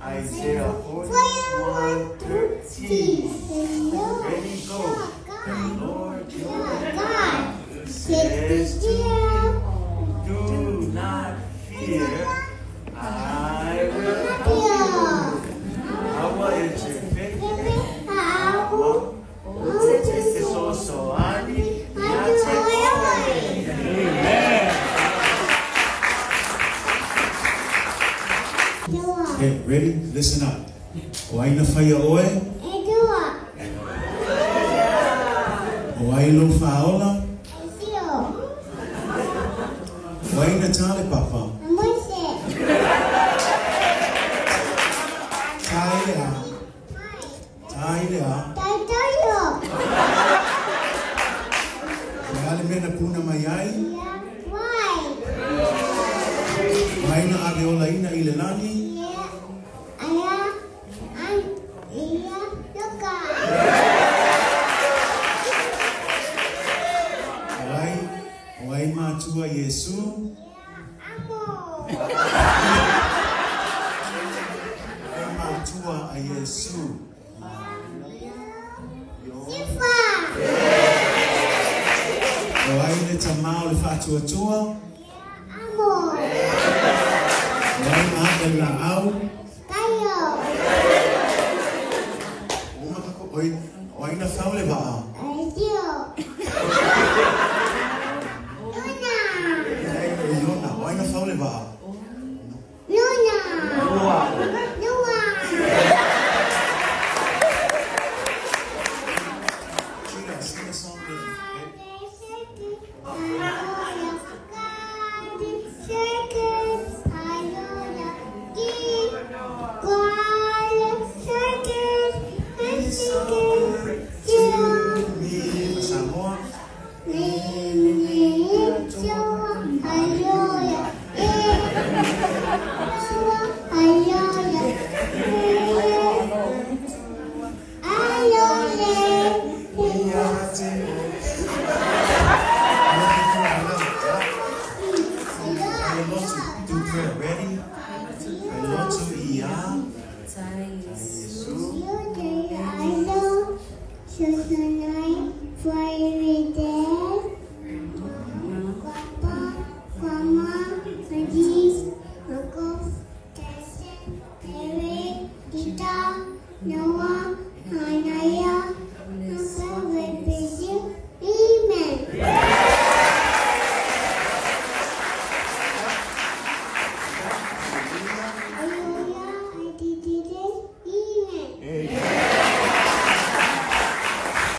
Isaiah 41:13. Ready, go. The Lord your God says to you, do not fear, I will help you. Hawa echefe, so ani, Amen. Okay, ready? Listen up. Waina fire oe. Wailo faola. Waina tale papa. Tailea. Wale mena puna mayai. Waina abeola ina ile nani. Wai matua Yesu. Wai matua a Yesu. Wai le tamau le fatua tua. Wai maada la au. Wai na fau le vaa. Why not faule ba? Noa. Sing a song with Samoan.